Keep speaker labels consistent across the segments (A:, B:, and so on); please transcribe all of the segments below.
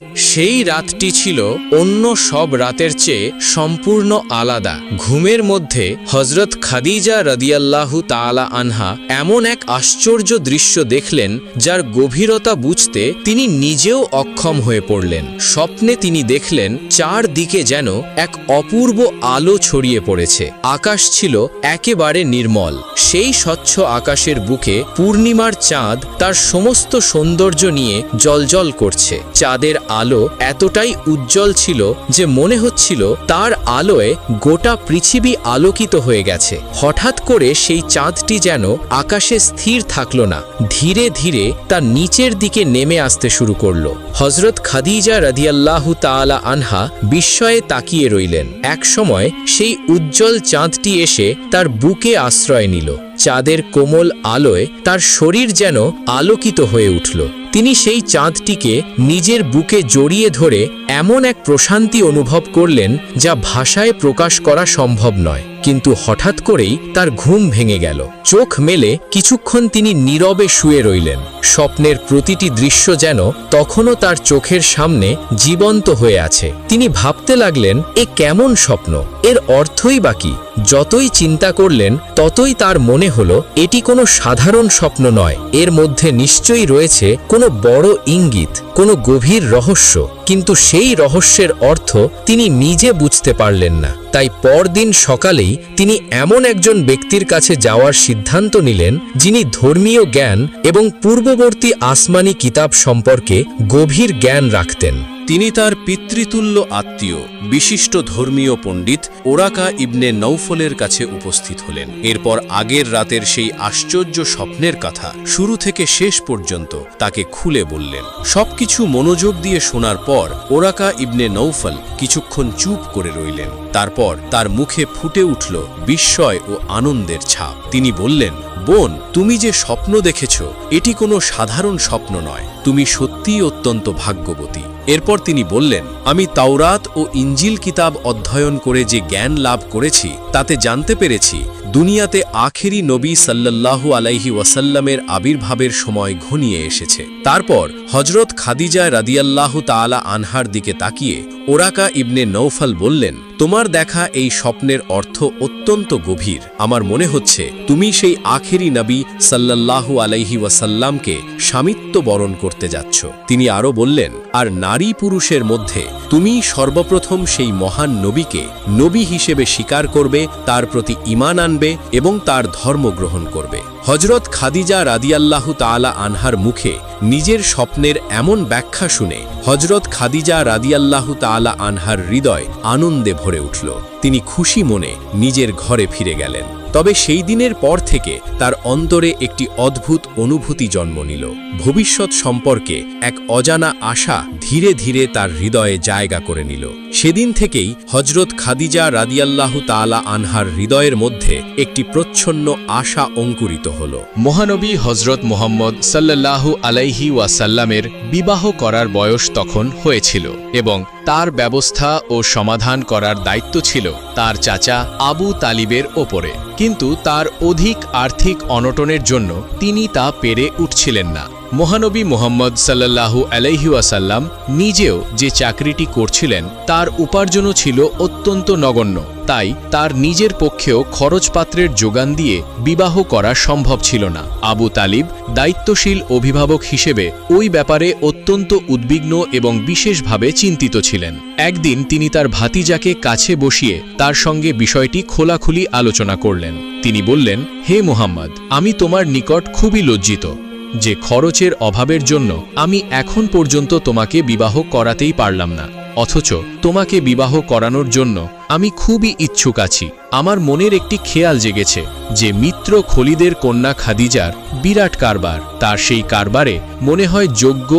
A: সেই রাতটি ছিল অন্য সব রাতের চেয়ে সম্পূর্ণ আলাদা। ঘুমের মধ্যে হযরত খাদিজা রাদিয়াল্লাহু তাআলা আনহা এমন এক আশ্চর্য দৃশ্য দেখলেন যার গভীরতা বুঝতে তিনি নিজেও অক্ষম হয়ে পড়লেন। স্বপ্নে তিনি দেখলেন চারদিকে যেন এক অপূর্ব আলো ছড়িয়ে পড়েছে। আকাশ ছিল একেবারে নির্মল। সেই স্বচ্ছ আকাশের বুকে পূর্ণিমার চাঁদ তার সমস্ত সৌন্দর্য নিয়ে জ্বলজ্বল করছে। চাঁদের আলো এতটাই উজ্জ্বল ছিল যে মনে হচ্ছিল তার আলোয় গোটা পৃথিবী আলোকিত হয়ে গেছে। হঠাৎ করে সেই চাঁদটি যেন আকাশে স্থির থাকল না, ধীরে ধীরে তার নিচের দিকে নেমে আসতে শুরু করল। হযরত খাদিজা রাদিয়াল্লাহু তাআলা আনহা বিস্ময়ে তাকিয়ে রইলেন। এক সময় সেই উজ্জ্বল চাঁদটি এসে তার বুকে আশ্রয় নিল। চাঁদের কোমল আলোয় তার শরীর যেন আলোকিত হয়ে উঠল। তিনি সেই চাঁদটিকে নিজের বুকে জড়িয়ে ধরে এমন এক প্রশান্তি অনুভব করলেন যা ভাষায় প্রকাশ করা সম্ভব নয়। কিন্তু হঠাৎ করেই তার ঘুম ভেঙে গেল। চোখ মেলে কিছুক্ষণ তিনি নীরবে শুয়ে রইলেন। স্বপ্নের প্রতিটি দৃশ্য যেন তখনও তার চোখের সামনে জীবন্ত হয়ে আছে। তিনি ভাবতে লাগলেন, এ কেমন স্বপ্ন, এর অর্থই বা কি? যতই চিন্তা করলেন ততই তার মনে হলো এটি কোনো সাধারণ স্বপ্ন নয়, এর মধ্যে নিশ্চয়ই রয়েছে কোনো বড় ইঙ্গিত, কোনো গভীর রহস্য। কিন্তু সেই রহস্যের অর্থ তিনি নিজে বুঝতে পারলেন না। তাই পরদিন সকালেই তিনি এমন একজন ব্যক্তির কাছে যাওয়ার সিদ্ধান্ত নিলেন যিনি ধর্মীয় জ্ঞান এবং পূর্ববর্তী আসমানি কিতাব সম্পর্কে গভীর জ্ঞান রাখতেন।
B: তিনি তার পিতৃতুল্য আত্মীয় বিশিষ্ট ধর্মীয় পণ্ডিত ওরাকা ইবনে নৌফলের কাছে উপস্থিত হলেন। এরপর আগের রাতের সেই আশ্চর্য স্বপ্নের কথা শুরু থেকে শেষ পর্যন্ত তাকে খুলে বললেন। সবকিছু মনোযোগ দিয়ে শোনার পর ওরাকা ইবনে নৌফল কিছুক্ষণ চুপ করে রইলেন। তারপর তার মুখে ফুটে উঠল বিস্ময় ও আনন্দের ছাপ। তিনি বললেন, বোন, তুমি যে স্বপ্ন দেখেছ এটি কোনো সাধারণ স্বপ্ন নয়, তুমি সত্যিই অত্যন্ত ভাগ্যবতী। এরপর তিনি বললেন, আমি তাওরাত ও ইঞ্জিল কিতাব অধ্যয়ন করে যে জ্ঞান লাভ করেছি তাতে জানতে পেরেছি দুনিয়াতে আখেরি নবী সাল্লাল্লাহু আলাইহি ওয়াসাল্লামের আবির্ভাবের সময় ঘনিয়ে এসেছে। তারপর হযরত খাদিজা রাদিয়াল্লাহু তাআলা আনহার দিকে তাকিয়ে ওরাকা ইবনে নৌফল বললেন, তোমার দেখা এই স্বপ্নের অর্থ অত্যন্ত গভীর। আমার মনে হচ্ছে তুমি সেই আখেরি নবী সাল্লাল্লাহু আলাইহি ওয়াসাল্লামকে স্বামিত্ব বরণ করতে যাচ্ছ। তিনি আরও বললেন, আর নারী পুরুষের মধ্যে তুমি সর্বপ্রথম সেই মহান নবীকে নবী হিসেবে স্বীকার করবে, তার প্রতি ঈমান আনবে এবং তার ধর্ম গ্রহণ করবে। হযরত খাদিজা রাদিয়াল্লাহু তাআলা আনহার মুখে নিজের স্বপ্নের এমন ব্যাখ্যা শুনে হযরত খাদিজা রাদিয়াল্লাহু তাআলা আনহার হৃদয় আনন্দে ভরে উঠল। তিনি খুশি মনে নিজের ঘরে ফিরে গেলেন। তবে সেই দিনের পর থেকে তার অন্তরে একটি অদ্ভুত অনুভূতি জন্ম নিল। ভবিষ্যৎ সম্পর্কে এক অজানা আশা ধীরে ধীরে তার হৃদয়ে জায়গা করে নিল। সেদিন থেকেই হযরত খাদিজা রাদিয়াল্লাহু তাআলা আনহার হৃদয়ের মধ্যে একটি প্রচ্ছন্ন আশা অঙ্কুরিত হল।
A: মহানবী হযরত মুহাম্মদ সাল্লাল্লাহু আলাইহি ওয়াসাল্লামের বিবাহ করার বয়স তখন হয়েছিল এবং তার ব্যবস্থা ও সমাধান করার দায়িত্ব ছিল তার চাচা আবু তালিবের ওপরে। কিন্তু তার অধিক আর্থিক অনটনের জন্য তিনি তা পেরে উঠছিলেন না। মহানবী মুহাম্মদ সাল্লাল্লাহু আলাইহি ওয়াসাল্লাম নিজেও যে চাকরিটি করছিলেন তার উপার্জনও ছিল অত্যন্ত নগণ্য। তাই তার নিজের পক্ষেও খরচপাত্রের যোগান দিয়ে বিবাহ করা সম্ভব ছিল না। আবু তালিব দায়িত্বশীল অভিভাবক হিসেবে ওই ব্যাপারে অত্যন্ত উদ্বিগ্ন এবং বিশেষভাবে চিন্তিত ছিলেন। একদিন তিনি তার ভাতিজাকে কাছে বসিয়ে তার সঙ্গে বিষয়টি খোলাখুলি আলোচনা করলেন। তিনি বললেন, হে মুহাম্মদ, আমি তোমার নিকট খুবই লজ্জিত যে খরচের অভাবের জন্য আমি এখন পর্যন্ত তোমাকে বিবাহ করাতেই পারলাম না, অথচ তোমাকে বিবাহ করানোর জন্য আমি খুবই ইচ্ছুক আছি। আমার মনের একটি খেয়াল জেগেছে যে মিত্র খলিদের কন্যা খাদিজার বিরাট কারবার। তার সেই কারবারে মনে হয় যোগ্য,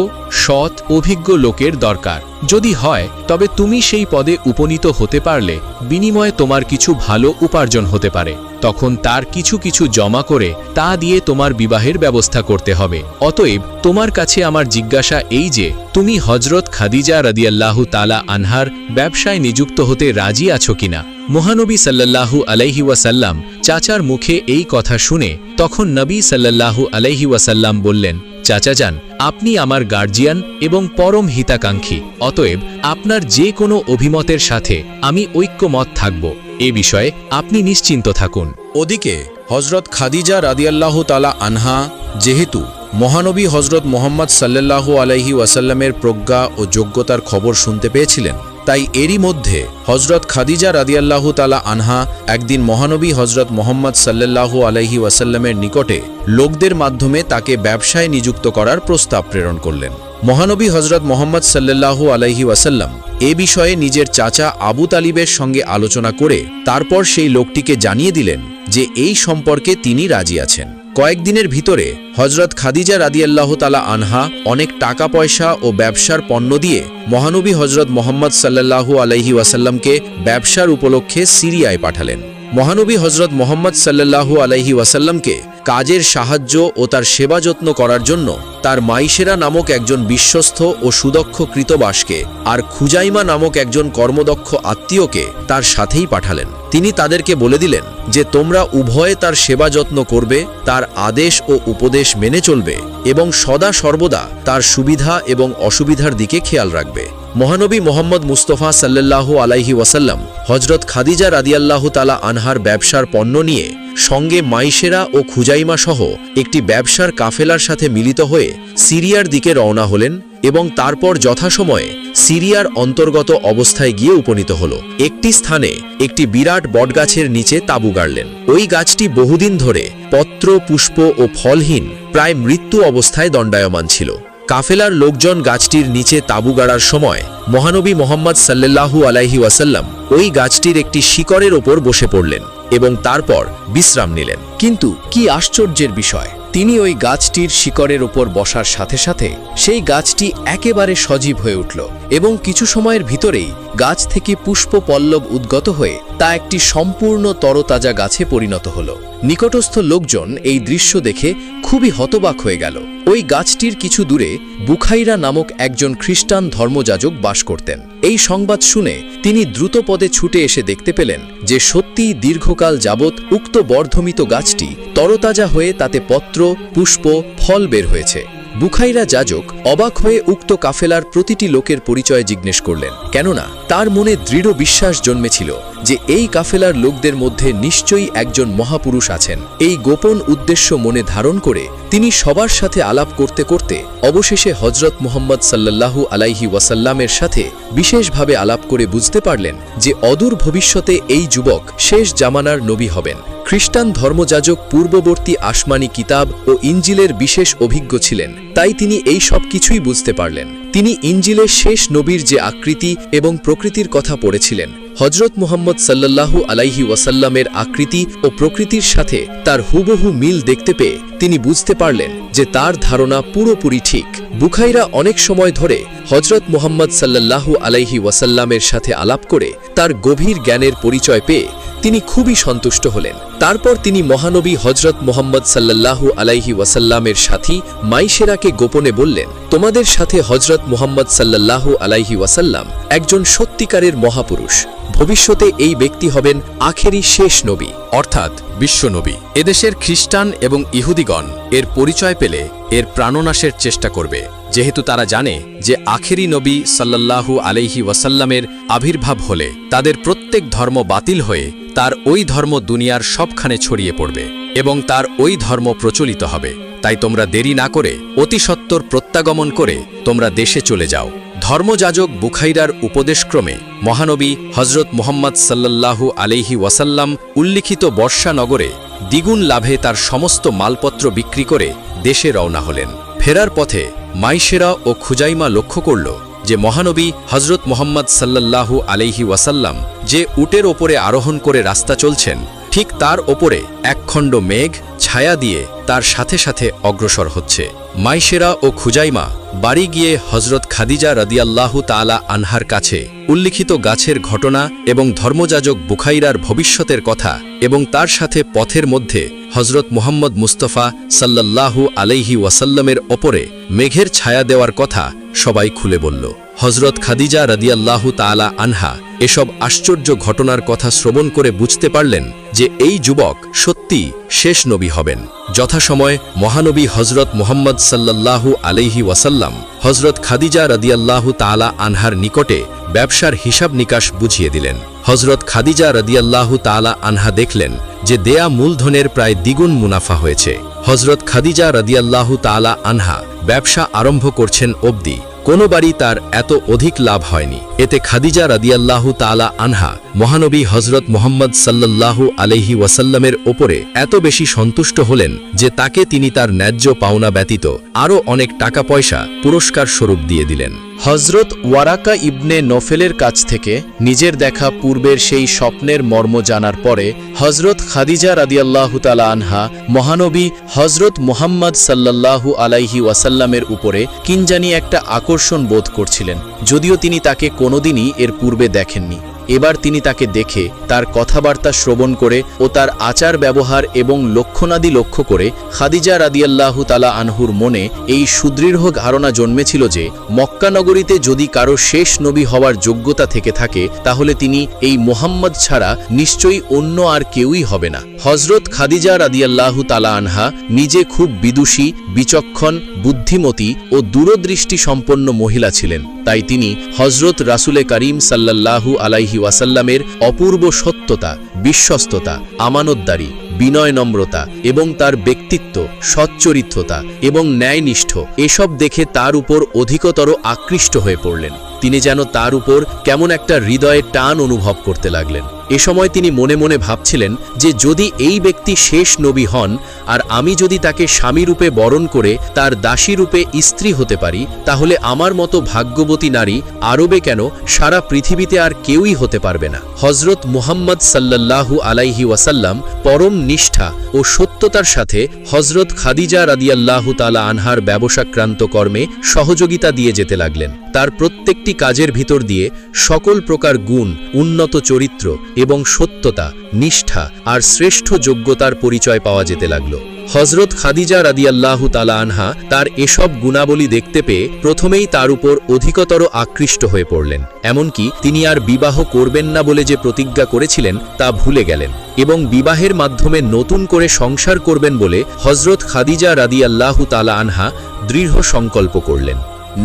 A: সৎ, অভিজ্ঞ লোকের দরকার। যদি হয় তবে তুমি সেই পদে উপনীত হতে পারলে বিনিময়ে তোমার কিছু ভালো উপার্জন হতে পারে। তখন তার কিছু কিছু জমা করে তা দিয়ে তোমার বিবাহের ব্যবস্থা করতে হবে। অতএব তোমার কাছে আমার জিজ্ঞাসা এই যে তুমি হযরত খাদিজা রাদিয়াল্লাহু তাআলা আনহার ব্যবসায় নিযুক্ত হতে রাজি আছো কিনা? মহানবী সাল্লাল্লাহু আলাইহি ওয়াসাল্লাম চাচার মুখে এই কথা শুনে তখন নবী সাল্লাল্লাহু আলাইহি ওয়াসাল্লাম বললেন, চাচা যান, আপনি আমার গার্জিয়ান এবং পরম হিতাকাঙ্ক্ষী, অতএব আপনার যে কোনো অভিমতের সাথে আমি ঐক্যমত থাকব, এ বিষয়ে আপনি নিশ্চিন্ত থাকুন।
B: ওদিকে হজরত খাদিজা রাদিয়াল্লাহু তাআলা আনহা যেহেতু মহানবী হজরত মুহাম্মদ সাল্লাল্লাহু আলাইহি ওয়াসাল্লামের প্রজ্ঞা ও যোগ্যতার খবর শুনতে পেয়েছিলেন, তাই এরই মধ্যে হজরত খাদিজা রাদিয়াল্লাহু তাআলা আনহা একদিন মহানবী হজরত মুহাম্মদ সাল্লাল্লাহু আলাইহি ওয়াসাল্লামের নিকটে লোকদের মাধ্যমে তাকে ব্যবসায় নিযুক্ত করার প্রস্তাব প্রেরণ করলেন। মহানবী হজরত মুহাম্মদ সাল্লাল্লাহু আলাইহি ওয়াসাল্লাম এ বিষয়ে নিজের চাচা আবু তালিবের সঙ্গে আলোচনা করে তারপর সেই লোকটিকে জানিয়ে দিলেন যে এই সম্পর্কে তিনি রাজি আছেন। কয়েকদিনের ভিতরে হজরত খাদিজা রাদিয়াল্লাহু তাআলা আনহা অনেক টাকা পয়সা ও ব্যবসার পণ্য দিয়ে মহানবী হজরত মুহাম্মদ সাল্লাল্লাহু আলাইহি ওয়াসাল্লামকে ব্যবসার উপলক্ষে সিরিয়ায় পাঠালেন। মহানবী হজরত মুহাম্মদ সাল্লাল্লাহু আলাইহি ওয়াসাল্লামকে কাজের সাহায্য ও তার সেবা যত্ন করার জন্য তার মাইশেরা নামক একজন বিশ্বস্ত ও সুদক্ষ কৃতবাসকে আর খুজাইমা নামক একজন কর্মদক্ষ আত্মীয়কে তার সাথেই পাঠালেন। তিনি তাদেরকে বলে দিলেন যে তোমরা উভয়ে তার সেবা যত্ন করবে, তার আদেশ ও উপদেশ মেনে চলবে এবং সদা সর্বদা তার সুবিধা এবং অসুবিধার দিকে খেয়াল রাখবে। মহানবী মোহাম্মদ মুস্তফা সাল্লাল্লাহু আলাইহি ওয়াসাল্লাম হজরত খাদিজা রাদিয়াল্লাহু তাআলা আনহার ব্যবসার পণ্য নিয়ে সঙ্গে মাইশেরা ও খুজাইমা সহ একটি ব্যবসার কাফেলার সাথে মিলিত হয়ে সিরিয়ার দিকে রওনা হলেন এবং তারপর যথাসময়ে সিরিয়ার অন্তর্গত অবস্থায় গিয়ে উপনীত হল। একটি স্থানে একটি বিরাট বটগাছের নিচে তাঁবু গাড়লেন। ওই গাছটি বহুদিন ধরে পত্র, পুষ্প ও ফলহীন প্রায় মৃত্যু অবস্থায় দণ্ডায়মান ছিল। কাফেলার লোকজন গাছটির নিচে তাঁবু গাড়ার সময় মহানবী মোহাম্মদ সাল্লাল্লাহু আলাইহি ওয়াসাল্লাম ওই গাছটির একটি শিকড়ের ওপর বসে পড়লেন এবং তারপর বিশ্রাম নিলেন। কিন্তু কি আশ্চর্যের বিষয়, তিনি ওই গাছটির শিকড়ের ওপর বসার সাথে সাথে সেই গাছটি একেবারে সজীব হয়ে উঠল এবং কিছু সময়ের ভিতরেই গাছ থেকে পুষ্প পল্লব উদ্গত হয়ে তা একটি সম্পূর্ণ তরতাজা গাছে পরিণত হল। নিকটস্থ লোকজন এই দৃশ্য দেখে খুবই হতবাক হয়ে গেল। ওই গাছটির কিছু দূরে বুখাইরা নামক একজন খ্রিস্টান ধর্মযাজক বাস করতেন। এই সংবাদ শুনে তিনি দ্রুতপদে ছুটে এসে দেখতে পেলেন যে সত্যিই দীর্ঘকাল যাবৎ উক্ত বর্ধমিত গাছটি তরতাজা হয়ে তাতে পত্র, পুষ্প, ফল বের হয়েছে। বুখাইরা যাজক অবাক হয়ে উক্ত কাফেলার প্রতিটি লোকের পরিচয় জিজ্ঞেস করলেন, কেননা তার মনে দৃঢ় বিশ্বাস জন্মেছিল যে এই কাফেলার লোকদের মধ্যে নিশ্চয়ই একজন মহাপুরুষ আছেন। এই গোপন উদ্দেশ্য মনে ধারণ করে তিনি সবার সাথে আলাপ করতে করতে অবশেষে হজরত মুহাম্মদ সাল্লাল্লাহু আলাইহি ওয়াসাল্লামের সাথে বিশেষভাবে আলাপ করে বুঝতে পারলেন যে অদূর ভবিষ্যতে এই যুবক শেষ জামানার নবী হবেন। খ্রিস্টান ধর্মযাজক পূর্ববর্তী আসমানি কিতাব ও ইঞ্জিলের বিশেষ অভিজ্ঞ ছিলেন, তাই তিনি এই সব কিছুই বুঝতে পারলেন। তিনি ইঞ্জিলের শেষ নবীর যে আকৃতি এবং প্রকৃতির কথা পড়েছিলেন, হজরত মুহাম্মদ সাল্লাল্লাহু আলাইহি ওয়াসাল্লামের আকৃতি ও প্রকৃতির সাথে তার হুবহু মিল দেখতে পেয়ে তিনি বুঝতে পারলেন যে তার ধারণা পুরোপুরি ঠিক। বুখাইরা অনেক সময় ধরে হজরত মুহাম্মদ সাল্লাল্লাহু আলাইহি ওয়াসাল্লামের সাথে আলাপ করে তার গভীর জ্ঞানের পরিচয় পেয়ে তিনি খুবই সন্তুষ্ট হলেন। তারপর তিনি মহানবী হজরত মুহাম্মদ সাল্লাল্লাহু আলাইহি ওয়াসাল্লামের সাথী মাইশেরাকে গোপনে বললেন, তোমাদের সাথে হজরত মুহাম্মদ সাল্লাল্লাহু আলাইহি ওয়াসাল্লাম একজন সত্যিকারের মহাপুরুষ। ভবিষ্যতে এই ব্যক্তি হবেন আখেরি শেষ নবী, অর্থাৎ বিশ্বনবী। এদেশের খ্রিস্টান এবং ইহুদিগণ এর পরিচয় পেলে এর প্রাণনাশের চেষ্টা করবে, যেহেতু তারা জানে যে আখেরি নবী সাল্লাল্লাহু আলাইহি ওয়াসাল্লামের আবির্ভাব হলে তাদের প্রত্যেক ধর্ম বাতিল হয়ে তার ওই ধর্ম দুনিয়ার সবখানে ছড়িয়ে পড়বে এবং তার ওই ধর্ম প্রচলিত হবে। তাই তোমরা দেরি না করে অতি সত্বর প্রত্যাগমন করে তোমরা দেশে চলে যাও। ধর্মযাজক বুখাইরার উপদেশক্রমে মহানবী হজরত মুহাম্মদ সাল্লাল্লাহু আলাইহি ওয়াসাল্লাম উল্লিখিত বর্ষা নগরে দ্বিগুণ লাভে তার সমস্ত মালপত্র বিক্রি করে দেশে রওনা হলেন। ফেরার পথে মাইশেরা ও খুজাইমা লক্ষ্য করল যে মহানবী হজরত মুহাম্মদ সাল্লাল্লাহু আলাইহি ওয়াসাল্লাম যে উটের ওপরে আরোহণ করে রাস্তা চলছেন, ঠিক তার ওপরে একখণ্ড মেঘ ছায়া দিয়ে তার সাথে সাথে অগ্রসর হচ্ছে। মাইশেরা ও খুজাইমা বাড়ি গিয়ে হজরত খাদিজা রাদিয়াল্লাহু তাআলা আনহার কাছে উল্লিখিত গাছের ঘটনা এবং ধর্মযাজক বুখাইরার ভবিষ্যতের কথা এবং তার সাথে পথের মধ্যে হজরত মুহাম্মদ মুস্তফা সাল্লাল্লাহু আলাইহি ওয়াসাল্লামের ওপরে মেঘের ছায়া দেওয়ার কথা সবাই খুলে বলল। হজরত খাদিজা রাদিয়াল্লাহু তাআলা আনহা এসব আশ্চর্য ঘটনার কথা শ্রবণ করে বুঝতে পারলেন যে এই যুবক সত্যি শেষ নবী হবেন। যথাসময় মহানবী হজরত মুহাম্মদ সাল্লাল্লাহু আলাইহি ওয়াসাল্লাম হজরত খাদিজা রাদিয়াল্লাহু তাআলা আনহার নিকটে ব্যবসার হিসাব নিকাশ বুঝিয়ে দিলেন। হজরত খাদিজা রাদিয়াল্লাহু তাআলা আনহা দেখলেন যে দেয়া মূলধনের প্রায় দ্বিগুণ মুনাফা হয়েছে। হজরত খাদিজা রাদিয়াল্লাহু তাআলা আনহা ব্যবসা আরম্ভ করছেন অবধি কোনোবারই তার এত অধিক লাভ হয়নি। এতে খাদিজা রাদিয়াল্লাহু তাআলা আনহা মহানবী হজরত মুহাম্মদ সাল্লাল্লাহু আলাইহি ওয়াসাল্লামের ওপরে এত বেশি সন্তুষ্ট হলেন যে তাকে তিনি তার ন্যায্য পাওনা ব্যতীত আরও অনেক টাকা পয়সা পুরস্কার স্বরূপ দিয়ে দিলেন।
A: হজরত ওয়ারাকা ইবনে নফেলের কাছ থেকে নিজের দেখা পূর্বের সেই স্বপ্নের মর্ম জানার পরে হজরত খাদিজা রাদিয়াল্লাহু তাআলা আনহা মহানবী হজরত মুহাম্মদ সাল্লাল্লাহু আলাইহি ওয়াসাল্লামের উপরে কিনজানি একটা আকর্ষণ বোধ করছিলেন, যদিও তিনি তাকে কোনোদিনই এর পূর্বে দেখেননি। এবার তিনি তাকে দেখে তার কথাবার্তা শ্রবণ করে ও তার আচার ব্যবহার এবং লক্ষণাদি লক্ষ্য করে খাদিজা রাদিয়াল্লাহু তাআলা আনহুর মনে এই সুদৃঢ় ধারণা জন্মেছিল যে মক্কা নগরীতে যদি কারো শেষ নবী হওয়ার যোগ্যতা থেকে থাকে তাহলে তিনি এই মুহাম্মদ ছাড়া নিশ্চয়ই অন্য আর কেউই হবে না। হজরত খাদিজা রাদিয়াল্লাহু তাআলা আনহা নিজে খুব বিদুষী, বিচক্ষণ, বুদ্ধিমতী ও দূরদৃষ্টি সম্পন্ন মহিলা ছিলেন। তাই তিনি হজরত রাসূলে কারীম সাল্লাল্লাহু আলাইহি ওয়াসাল্লামের অপূর্ব সত্যতা, বিশ্বস্ততা, আমানতদারি, বিনয়, নম্রতা এবং তার ব্যক্তিত্ব, সচ্চরিত্রতা এবং ন্যায়নিষ্ঠ এসব দেখে তার উপর অধিকতর আকৃষ্ট হয়ে পড়লেন। তিনি যেন তার উপর কেমন একটা হৃদয়ে টান অনুভব করতে লাগলেন। এ সময় তিনি মনে মনে ভাবছিলেন যে যদি এই ব্যক্তি শেষ নবী হন আর আমি যদি তাকে স্বামীরূপে বরণ করে তার দাসীরূপে স্ত্রী হতে পারি তাহলে আমার মতো ভাগ্যবতী নারী আরবে কেন সারা পৃথিবীতে আর কেউই হতে পারবে না। হজরত মুহাম্মদ সাল্লাল্লাহু আলাইহি ওয়াসাল্লাম পরম নিষ্ঠা ও সত্যতার সাথে হজরত খাদিজা রাদিয়াল্লাহু তাআলা আনহার ব্যবসাক্রান্ত কর্মে সহযোগিতা দিয়ে যেতে লাগলেন। তার প্রত্যেকটি কাজের ভিতর দিয়ে সকল প্রকার গুণ, উন্নত চরিত্র এবং সত্যতা, নিষ্ঠা আর শ্রেষ্ঠ যোগ্যতার পরিচয় পাওয়া যেতে লাগল। হজরত খাদিজা রাদিয়াল্লাহু তাআলা আনহা তার এসব গুণাবলী দেখতে পেয়ে প্রথমেই তার উপর অধিকতর আকৃষ্ট হয়ে পড়লেন। এমনকি তিনি আর বিবাহ করবেন না বলে যে প্রতিজ্ঞা করেছিলেন তা ভুলে গেলেন এবং বিবাহের মাধ্যমে নতুন করে সংসার করবেন বলে হজরত খাদিজা রাদিয়াল্লাহু তাআলা আনহা দৃঢ় সংকল্প করলেন।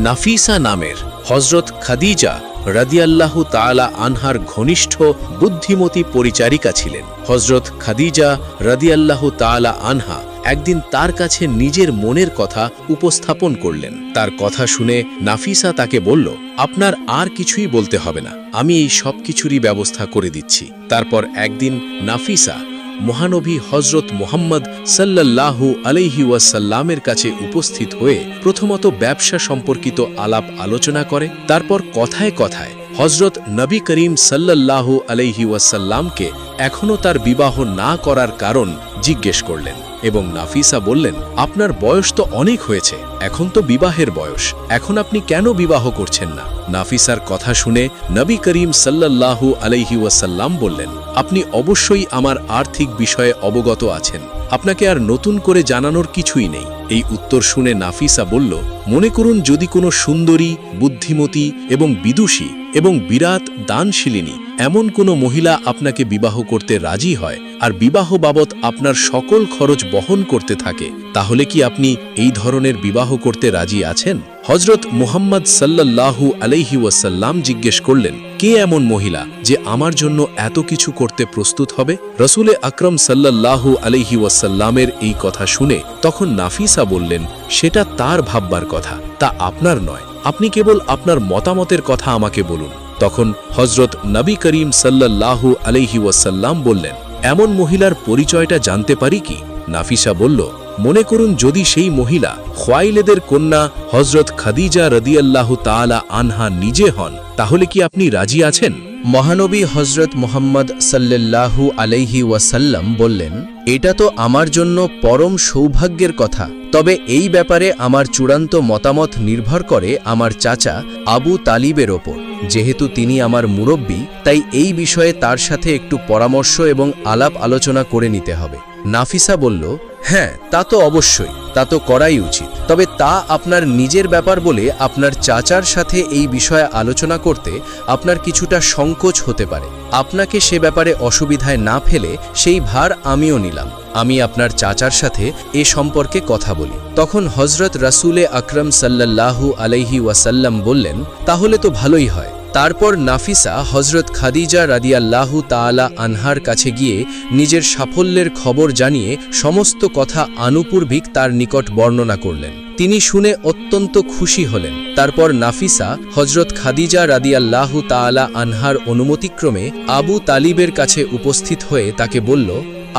B: নাফিসা নামের হজরত খাদিজা রাদিয়াল্লাহু তাআলা আনহার ঘনিষ্ঠ বুদ্ধিমতী পরিচারিকা ছিলেন। হজরত খাদিজা রাদিয়াল্লাহু তাআলা আনহা একদিন তার কাছে নিজের মনের কথা উপস্থাপন করলেন। তার কথা শুনে নাফিসা তাকে বলল, আপনার আর কিছুই বলতে হবে না, আমি এই সব কিছুরই ব্যবস্থা করে দিচ্ছি। তারপর একদিন নাফিসা মহানবী হজরত মুহাম্মদ সাল্লাল্লাহু আলাইহি ওয়াসাল্লামের কাছে উপস্থিত হয়ে প্রথমত ব্যবসা সম্পর্কিত আলাপ আলোচনা করে। তারপর কথায় কথায় হজরত নবী করিম সাল্লাল্লাহু আলাইহি ওয়াসাল্লামকে এখনও তার বিবাহ না করার কারণ জিজ্ঞেস করলেন এবং নাফিসা বললেন, আপনার বয়স তো অনেক হয়েছে, এখন তো বিবাহের বয়স, এখন আপনি কেন বিবাহ করছেন না? নাফিসার কথা শুনে নবী করিম সাল্লাল্লাহু আলাইহি ওয়াসাল্লাম বললেন, আপনি অবশ্যই আমার আর্থিক বিষয়ে অবগত আছেন, আপনাকে আর নতুন করে জানানোর কিছুই নেই। এই উত্তর শুনে নাফিসা বলল, মনে করুন যদি কোনো সুন্দরী, বুদ্ধিমতী এবং বিদুষী এবং বিরাট দানশীলিনী এমন কোনো মহিলা আপনাকে বিবাহ করতে রাজি হয় আর বিবাহ বাবদ আপনার সকল খরচ বহন করতে থাকে, তাহলে কি আপনি এই ধরনের বিবাহ করতে রাজি আছেন? হজরত মুহাম্মদ সাল্লাল্লাহু আলাইহি ওয়াসাল্লাম জিজ্ঞেস করলেন, কে এমন মহিলা যে আমার জন্য এত কিছু করতে প্রস্তুত হবে? রসুলে আকরম সাল্লাল্লাহু আলাইহি ওয়াসাল্লামের এই কথা শুনে তখন নাফিসা বললেন, সেটা তার ভাববার কথা, তা আপনার নয়, আপনি কেবল আপনার মতামতের কথা আমাকে বলুন। তখন হজরত নবী করিম সাল্লাল্লাহু আলাইহি ওয়াসাল্লাম বললেন, এমন মহিলার পরিচয়টা জানতে পারি কি? নাফিসা বলল, মনে করুন যদি সেই মহিলা খুয়াইলিদের কন্যা হজরত খাদিজা রাদিয়াল্লাহু তাআলা আনহা নিজে হন, তাহলে কি আপনি রাজি আছেন?
A: মহানবী হজরত মুহাম্মদ সাল্লাল্লাহু আলাইহি ওয়াসাল্লাম বললেন, এটা তো আমার জন্য পরম সৌভাগ্যের কথা, তবে এই ব্যাপারে আমার চূড়ান্ত মতামত নির্ভর করে আমার চাচা আবু তালিবের ওপর। যেহেতু তিনি আমার মুরব্বী, তাই এই বিষয়ে তার সাথে একটু পরামর্শ এবং আলাপ আলোচনা করে নিতে হবে।
B: নাফিসা বলল, হ্যাঁ, তা তো অবশ্যই, তা তো করাই উচিত। তবে তা আপনার নিজের ব্যাপার বলে আপনার চাচার সাথে এই বিষয়ে আলোচনা করতে আপনার কিছুটা সংকোচ হতে পারে। আপনাকে সে ব্যাপারে অসুবিধায় না ফেলে সেই ভার আমিও নিলাম। আমি আপনার চাচার সাথে এ সম্পর্কে কথা বলি। তখন হজরত রাসূলে আকরম সাল্লাল্লাহু আলাইহি ওয়াসাল্লাম বললেন, তাহলে তো ভালোই হয়। তারপর নাফিসা হজরত খাদিজা রাদিয়াল্লাহু তাআলা আনহার কাছে গিয়ে নিজের সাফল্যের খবর জানিয়ে সমস্ত কথা আনুপূর্বিক তার নিকট বর্ণনা করলেন। তিনি শুনে অত্যন্ত খুশি হলেন। তারপর নাফিসা হজরত খাদিজা রাদিয়াল্লাহু তাআলা আনহার অনুমতিক্রমে আবু তালিবের কাছে উপস্থিত হয়ে তাকে বলল,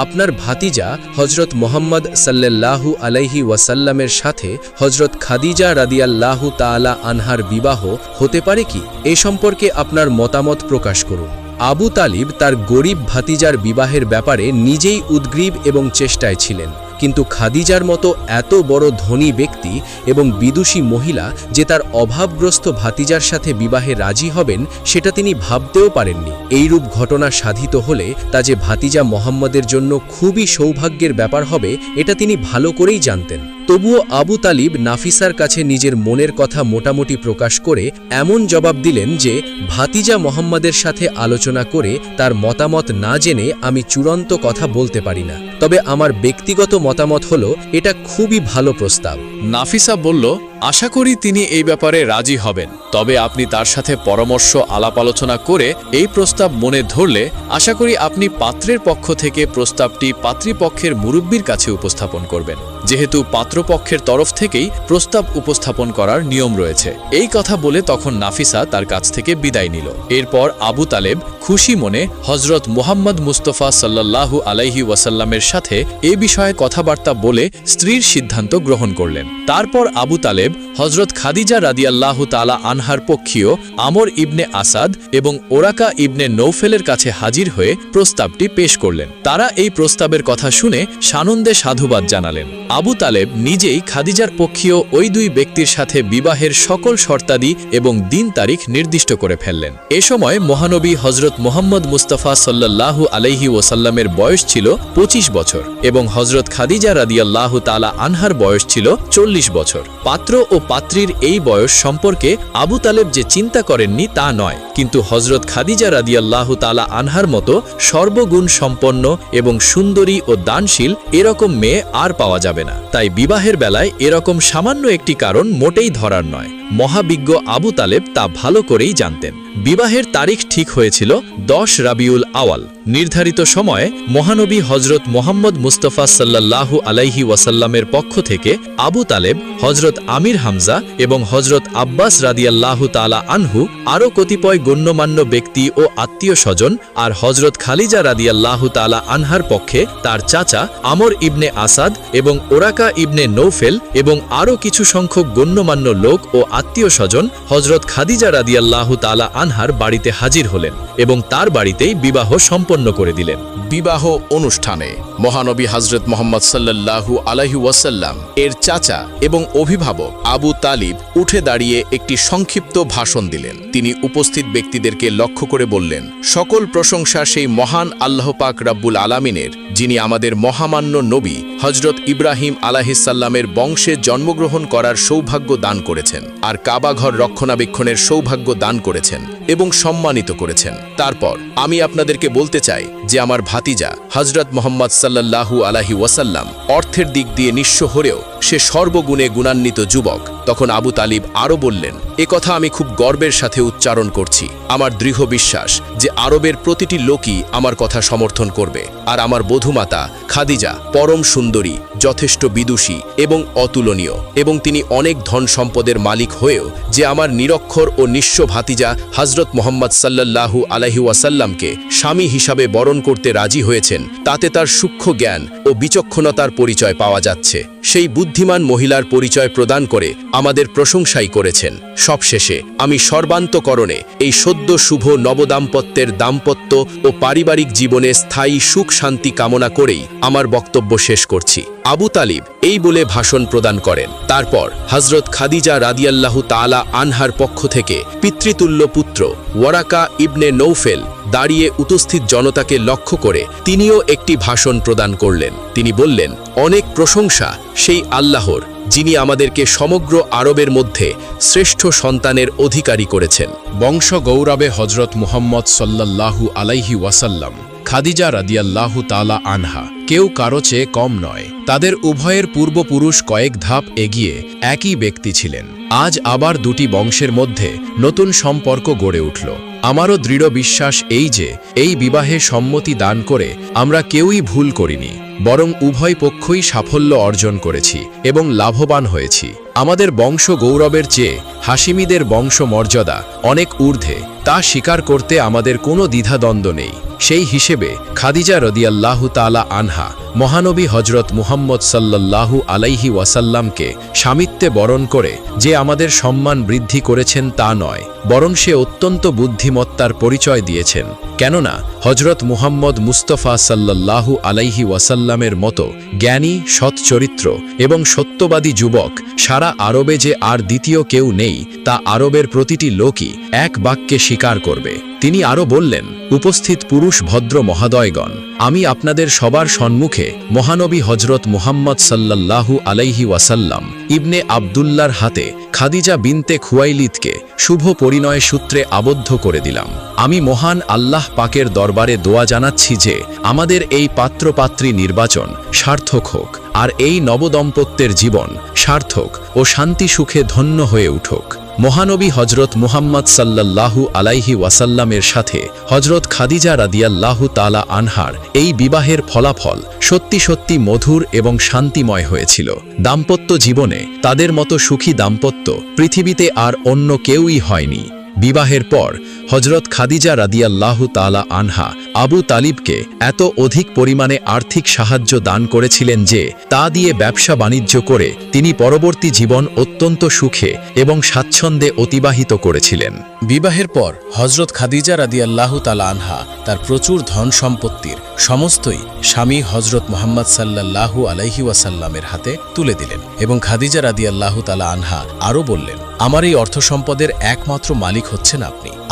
B: আপনার ভাতিজা হজরত মোহাম্মদ সাল্লাল্লাহু আলাইহি ওয়াসাল্লামের সাথে হজরত খাদিজা রাদিয়াল্লাহু তাআলা আনহার বিবাহ হতে পারে কি? এ সম্পর্কে আপনার মতামত প্রকাশ করুন। আবু তালিব তার গরিব ভাতিজার বিবাহের ব্যাপারে নিজেই উদ্গ্রীব এবং চেষ্টায় ছিলেন, কিন্তু খাদিজার মতো এত বড় ধনী ব্যক্তি এবং বিদুষী মহিলা যে তার অভাবগ্রস্ত ভাতিজার সাথে বিবাহে রাজি হবেন সেটা তিনি ভাবতেও পারেননি। এইরূপ ঘটনা সাধিত হলে তা যে ভাতিজা মোহাম্মদের জন্য খুবই সৌভাগ্যের ব্যাপার হবে এটা তিনি ভালো করেই জানতেন। তবুও আবু তালিব নাফিসার কাছে নিজের মনের কথা মোটামুটি প্রকাশ করে এমন জবাব দিলেন যে, ভাতিজা মোহাম্মদের সাথে আলোচনা করে তার মতামত না জেনে আমি চূড়ান্ত কথা বলতে পারি না। তবে আমার ব্যক্তিগত মতামত হলো এটা খুবই ভালো প্রস্তাব।
C: নাফিসা বলল, আশা করি তিনি এই ব্যাপারে রাজি হবেন। তবে আপনি তার সাথে পরামর্শ আলাপ আলোচনা করে এই প্রস্তাব মনে ধরলে আশা করি আপনি পাত্রের পক্ষ থেকে প্রস্তাবটি পাত্রীপক্ষের মুরব্বির কাছে উপস্থাপন করবেন, যেহেতু পাত্রপক্ষের তরফ থেকেই প্রস্তাব উপস্থাপন করার নিয়ম রয়েছে। এই কথা বলে তখন নাফিসা তার কাছ থেকে বিদায় নিল। এরপর আবু তালেব খুশি মনে হজরত মুহাম্মদ মুস্তফা সাল্লাল্লাহু আলাইহি ওয়াসাল্লামের সাথে এ বিষয়ে কথাবার্তা বলে স্ত্রীর সিদ্ধান্ত গ্রহণ করলেন। তারপর আবু তালেব হজরত খাদিজা রাদিয়াল্লাহু তাআলা আনহার পক্ষীয় আমর ইবনে আসাদ এবং ওরাকা ইবনে নৌফেলের কাছে হাজির হয়ে প্রস্তাবটি পেশ করলেন। তারা এই প্রস্তাবের কথা শুনে সানন্দে সাধুবাদ জানালেন। আবু তালেব নিজেই খাদিজার পক্ষীয় ওই দুই ব্যক্তির সাথে বিবাহের সকল শর্তাদি এবং দিন তারিখ নির্দিষ্ট করে ফেললেন। এ সময় মহানবী হজরত মুহাম্মদ মুস্তাফা সাল্লাল্লাহু আলাইহি ওয়াসাল্লামের বয়স ছিল 25 বছর এবং হজরত খাদিজা রাদিয়াল্লাহু তাআলা আনহার বয়স ছিল 40 বছর। পাত্র ও পাত্রীর এই বয়স সম্পর্কে আবু তালেব যে চিন্তা করেননি তা নয়, কিন্তু হজরত খাদিজা রাদিয়াল্লাহু তাআলা আনহার মতো সর্বগুণ সম্পন্ন এবং সুন্দরী ও দানশীল এরকম মেয়ে আর পাওয়া যাবে না। তাই বিবাহের বেলায় এরকম সামান্য একটি কারণ মোটেই ধরার নয়। মহাবিজ্ঞ আবু তালেব তা ভালো করেই জানতেন। বিবাহের তারিখ ঠিক হয়েছিল 10 রাবিউল আওয়াল। নির্ধারিত সময়ে মহানবী হজরত মোহাম্মদ মুস্তফা সাল্লাল্লাহু আলাইহি ওয়াসাল্লামের পক্ষ থেকে আবু তালেব, হজরত আমির হামজা এবং হজরত আব্বাস রাদিয়াল্লাহু তাআলা আনহু, আরও কতিপয় গণ্যমান্য ব্যক্তি ও আত্মীয় স্বজন আর হজরত খালিজা রাদিয়াল্লাহু তাআলা আনহার পক্ষে তার চাচা আমর ইবনে আসাদ এবং ওরাকা ইবনে নৌফেল এবং আরও কিছু সংখ্যক গণ্যমান্য লোক ও আত্মীয় স্বজন হজরত খাদিজা রাদিয়াল্লাহু তাআলা আনহার বাড়িতে হাজির হলেন এবং তার বাড়িতেই বিবাহ সম্পন্ন করে দিলেন।
B: বিবাহ অনুষ্ঠানে মহানবী হযরত মুহাম্মদ সাল্লাল্লাহু আলাইহি ওয়াসাল্লাম এর চাচা এবং অভিভাবক আবু তালিব উঠে দাঁড়িয়ে একটি সংক্ষিপ্ত ভাষণ দিলেন। তিনি উপস্থিত ব্যক্তিদেরকে লক্ষ্য করে বললেন, সকল প্রশংসা সেই মহান আল্লাহ পাক রব্বুল আলামিনের, যিনি আমাদের মহামান্য নবী হজরত ইব্রাহিম আলাইহিসসালামের বংশে জন্মগ্রহণ করার সৌভাগ্য দান করেছেন আর কাবাঘর রক্ষণাবেক্ষণের সৌভাগ্য দান করেছেন এবং সম্মানিত করেছেন। তারপর আমি আপনাদেরকে বলতে চাই যে আমার ভাতিজা হজরত মুহাম্মদ সাল্লাল্লাহু আলাইহি ওয়াসাল্লাম অর্থের দিক দিয়ে নিঃস্ব হলেও সে সর্বগুণে গুণান্বিত যুবক। তখন আবু তালিব আরও বললেন, এ কথা আমি খুব গর্বের সাথে উচ্চারণ করছি। আমার দৃঢ় বিশ্বাস যে আরবের প্রতিটি লোকই আমার কথা সমর্থন করবে। আর আমার বধূমাতা খাদিজা পরম সুন্দরী, যথেষ্ট বিদুষী এবং অতুলনীয়, এবং তিনি অনেক ধন সম্পদের মালিক হয়েও যে আমার নিরক্ষর ও নিঃস্ব ভাতিজা হজরত মুহাম্মদ সাল্লাল্লাহু আলাইহি ওয়াসাল্লামকে স্বামী হিসাবে বরণ করতে রাজি হয়েছেন, তাতে তার সূক্ষ্ম জ্ঞান ও বিচক্ষণতার পরিচয় পাওয়া যাচ্ছে। সেই বুদ্ধিমান মহিলার পরিচয় প্রদান করে আমাদের প্রশংসাই করেছেন। সবশেষে আমি সর্বান্তকরণে এই সদ্য শুভ নবদাম্পত্যের দাম্পত্য ও পারিবারিক জীবনে স্থায়ী সুখ শান্তি কামনা করেই আমার বক্তব্য শেষ করছি। আবু তালিব এই বলে ভাষণ প্রদান করেন। তারপর হজরত খাদিজা রাদিয়াল্লাহু তাআলা আনহার পক্ষ থেকে পিতৃতুল্য পুত্র ওয়ারাকা ইবনে নৌফেল
A: দাঁড়িয়ে উপস্থিত জনতাকে লক্ষ্য করে তিনিও একটি ভাষণ প্রদান করলেন। তিনি বললেন, অনেক প্রশংসা সেই আল্লাহর, যিনি আমাদেরকে সমগ্র আরবের মধ্যে শ্রেষ্ঠ সন্তানের অধিকারী করেছেন।
C: বংশ গৌরবে হজরত মুহাম্মদ সাল্লাল্লাহু আলাইহি ওয়াসাল্লাম, খাদিজা রাদিয়াল্লাহু তাআলা আনহা কেউ কারো চেয়ে কম নয়। তাদের উভয়ের পূর্বপুরুষ কয়েক ধাপ এগিয়ে একই ব্যক্তি ছিলেন। আজ আবার দুটি বংশের মধ্যে নতুন সম্পর্ক গড়ে উঠল। আমারও দৃঢ় বিশ্বাস এই যে এই বিবাহে সম্মতি দান করে আমরা কেউই ভুল করিনি, বরং উভয় পক্ষই সাফল্য অর্জন করেছি এবং লাভবান হয়েছি। আমাদের বংশ গৌরবের চেয়ে হাশিমিদের বংশ মর্যাদা অনেক ঊর্ধ্বে, তা স্বীকার করতে আমাদের কোনো দ্বিধাদ্বন্দ্ব নেই। সেই হিসেবে খাদিজা রাদিয়াল্লাহু তাআলা আনহা মহানবী হজরত মুহাম্মদ সাল্লাল্লাহু আলাইহি ওয়াসাল্লামকে স্বামিত্বে বরণ করে যে আমাদের সম্মান বৃদ্ধি করেছেন তা নয়, বরং সে অত্যন্ত বুদ্ধিমত্তার পরিচয় দিয়েছেন। কেননা হজরত মুহাম্মদ মুস্তাফা সাল্লাল্লাহু আলাইহি ওয়াসাল্লামের মতো জ্ঞানী, সৎচরিত্র এবং সত্যবাদী যুবক সারা আরবে যে আর দ্বিতীয় কেউ নেই, তা আরবের প্রতিটি লোকই এক বাক্যে স্বীকার করবে। তিনি আরও বললেন, উপস্থিত পুরুষ ভদ্র মহাদয়গণ, আমি আপনাদের সবার সম্মুখে মহানবী হজরত মুহাম্মদ সাল্লাল্লাহু আলাইহি ওয়াসাল্লাম ইবনে আবদুল্লার হাতে খাদিজা বিনতে খুয়াইলিদকে শুভ পরিণয় সূত্রে আবদ্ধ করে দিলাম। আমি মহান আল্লাহ পাকের দরবারে দোয়া জানাচ্ছি যে আমাদের এই পাত্রপাত্রী নির্বাচন সার্থক হোক, আর এই নবদম্পত্যের জীবন সার্থক ও শান্তি সুখে ধন্য হয়ে উঠুক। মহানবী হজরত মুহাম্মদ সাল্লাল্লাহু আলাইহি ওয়াসাল্লামের সাথে হজরত খাদিজা রাদিয়াল্লাহু তাআলা আনহার এই বিবাহের ফলাফল সত্যি সত্যি মধুর এবং শান্তিময় হয়েছিল। দাম্পত্য জীবনে তাদের মতো সুখী দাম্পত্য পৃথিবীতে আর অন্য কেউই হয়নি। বিবাহের পর হজরত খাদিজা রাদিয়াল্লাহু তাআলা আনহা আবু তালিবকে এত অধিক পরিমাণে আর্থিক সাহায্য দান করেছিলেন যে তা দিয়ে ব্যবসা বাণিজ্য করে তিনি পরবর্তী জীবন অত্যন্ত সুখে এবং স্বাচ্ছন্দ্যে অতিবাহিত করেছিলেন।
B: বিবাহের পর হজরত খাদিজা রাদিয়াল্লাহু তাআলা আনহা তার প্রচুর ধন সম্পত্তির সমস্তই স্বামী হজরত মুহাম্মদ সাল্লাল্লাহু আলাইহি ওয়াসাল্লামের হাতে তুলে দিলেন এবং খাদিজা রাদিয়াল্লাহু তাআলা আনহা আরও বললেন, আমার এই অর্থ সম্পদের একমাত্র মালিক হচ্ছেন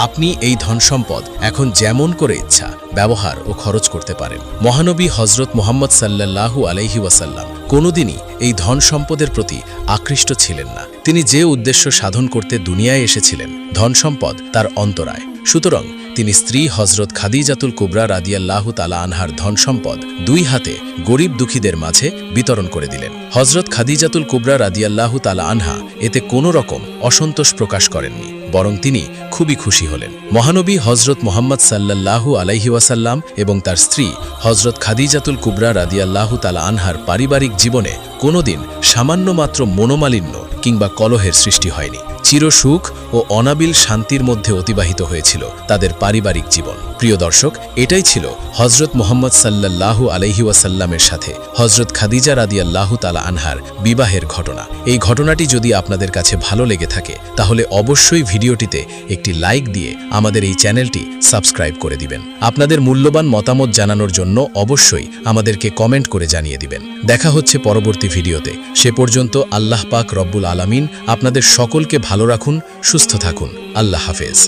B: আপনি এই ধন সম্পদ এখন যেমন করে ইচ্ছা ব্যবহার ও খরচ করতে পারেন। মহানবী হজরত মুহাম্মদ সাল্লাল্লাহু আলাইহি ওয়াসাল্লাম কোনোদিনই এই ধন সম্পদের প্রতি আকৃষ্ট ছিলেন না। তিনি যে উদ্দেশ্য সাধন করতে দুনিয়ায় এসেছিলেন, ধন সম্পদ তার অন্তরায়। সুতরাং তিনি স্ত্রী হজরত খাদিজাতুল কুবরা রাদিয়াল্লাহু তাআলা আনহার ধন সম্পদ দুই হাতে গরিব দুঃখীদের মাঝে বিতরণ করে দিলেন। হজরত খাদিজাতুল কুবরা রাদিয়াল্লাহু তাআলা আনহা এতে কোনো রকম অসন্তোষ প্রকাশ করেননি, বরং তিনি খুবই খুশি হলেন। মহানবী হজরত মুহাম্মদ সাল্লাল্লাহু আলাইহি ওয়াসাল্লাম এবং তার স্ত্রী হজরত খাদিজাতুল কুবরা রাদিয়াল্লাহু তাআলা আনহার পারিবারিক জীবনে কোনোদিন সামান্যমাত্র মনোমালিন্য কিংবা কলহের সৃষ্টি হয়নি। চিরসুখ ও অনাবিল শান্তির মধ্যে অতিবাহিত হয়েছিল তাদের পারিবারিক জীবন। প্রিয় দর্শক, এটাই ছিল হজরত মুহাম্মদ সাল্লাল্লাহু আলাইহি ওয়াসাল্লামের সাথে হজরত খাদিজা রাদিয়াল্লাহু তাআলা আনহার বিবাহের ঘটনা। এই ঘটনাটি যদি আপনাদের কাছে ভালো লেগে থাকে তাহলে অবশ্যই ভিডিওটিতে একটি লাইক দিয়ে আমাদের এই চ্যানেলটি সাবস্ক্রাইব করে দিবেন। আপনাদের মূল্যবান মতামত জানানোর জন্য অবশ্যই আমাদেরকে কমেন্ট করে জানিয়ে দিবেন। দেখা হচ্ছে পরবর্তী ভিডিওতে। সে পর্যন্ত আল্লাহ পাক রব্বুল আলামিন আপনাদের সকলকে ভালো রাখুন, সুস্থ থাকুন। আল্লাহ হাফেজ।